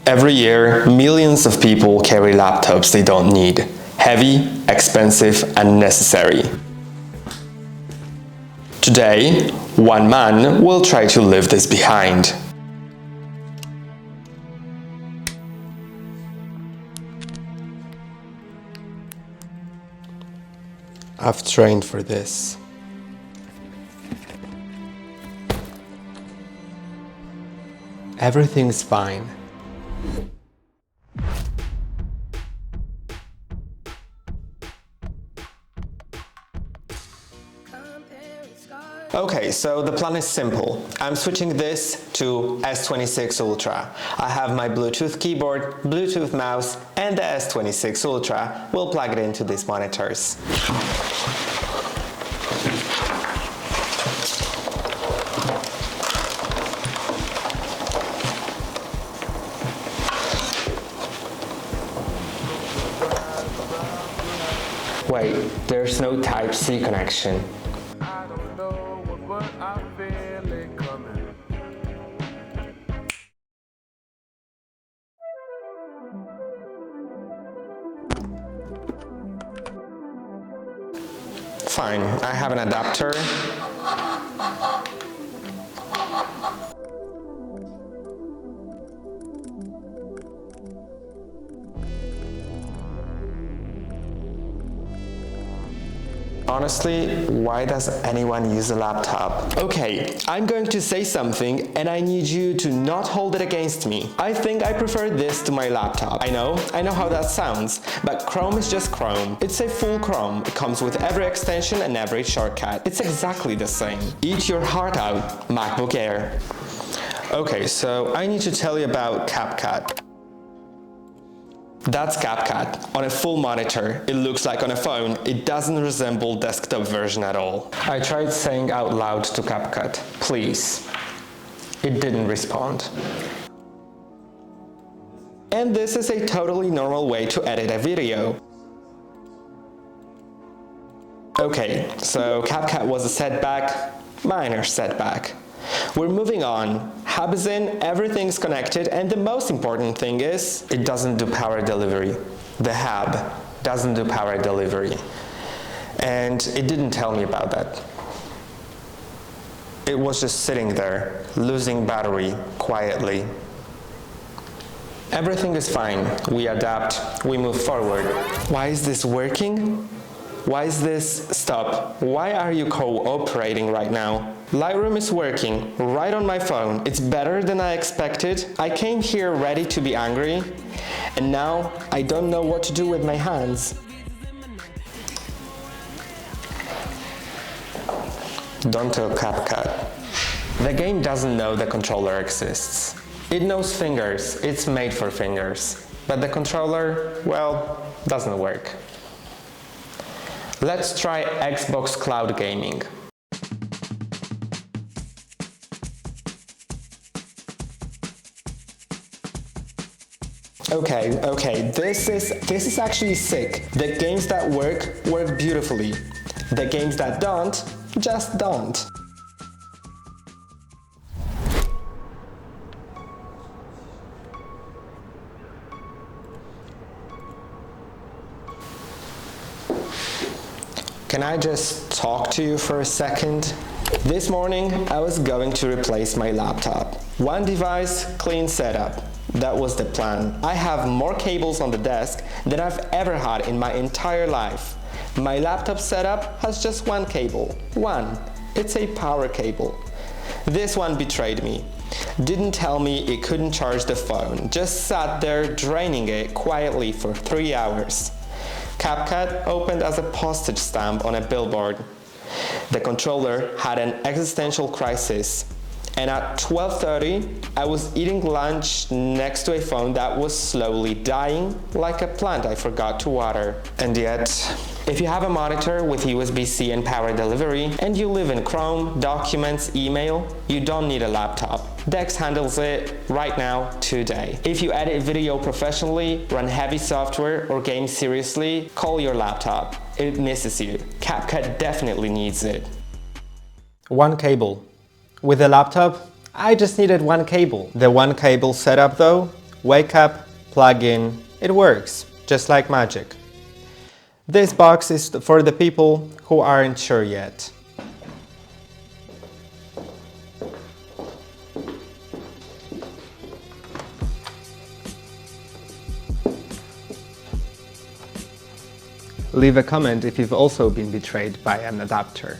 Every year, millions of people carry laptops they don't need. Heavy, expensive, and unnecessary. Today, one man will try to leave this behind. I've trained for this. Everything's fine. Okay, so the plan is simple. I'm switching this to S26 Ultra. I have my Bluetooth keyboard, Bluetooth mouse, and the S26 Ultra. We'll plug it into these monitors. Wait, there's no Type-C connection. Fine, I have an adapter. Honestly, why does anyone use a laptop? Okay, I'm going to say something and I need you to not hold it against me. I think I prefer this to my laptop. I know how that sounds, but Chrome is just Chrome. It's a full Chrome. It comes with every extension and every shortcut. It's exactly the same. Eat your heart out, MacBook Air. Okay, so I need to tell you about CapCut. That's CapCut. On a full monitor, it looks like on a phone. It doesn't resemble desktop version at all. I tried saying out loud to CapCut, please. It didn't respond. And this is a totally normal way to edit a video. Okay, so CapCut was a setback, minor setback. We're moving on. Hub is in, everything's connected, and the most important thing is, it doesn't do power delivery. The hub doesn't do power delivery. And it didn't tell me about that. It was just sitting there, losing battery quietly. Everything is fine. We adapt, we move forward. Why is this working? Why is this stop? Why are you cooperating right now? Lightroom is working right on my phone. It's better than I expected. I came here ready to be angry, and now I don't know what to do with my hands. Don't tell CapCut. The game doesn't know the controller exists. It knows fingers. It's made for fingers. But the controller, well, doesn't work. Let's try Xbox Cloud Gaming. Okay, this is actually sick. The games that work beautifully. The games that don't, just don't. Can I just talk to you for a second? This morning, I was going to replace my laptop. One device, clean setup. That was the plan. I have more cables on the desk than I've ever had in my entire life. My laptop setup has just one cable. One. It's a power cable. This one betrayed me. Didn't tell me it couldn't charge the phone. Just sat there draining it quietly for 3 hours. CapCut opened as a postage stamp on a billboard. The controller had an existential crisis, and at 12:30, I was eating lunch next to a phone that was slowly dying like a plant I forgot to water. And yet, if you have a monitor with USB-C and power delivery, and you live in Chrome, Documents, Email, you don't need a laptop. DeX handles it right now, today. If you edit video professionally, run heavy software, or game seriously, call your laptop. It misses you. CapCut definitely needs it. One cable. With a laptop, I just needed one cable. The one cable setup though Wake up, plug in, it works, just like magic. This box is for the people who aren't sure yet. Leave a comment if you've also been betrayed by an adapter.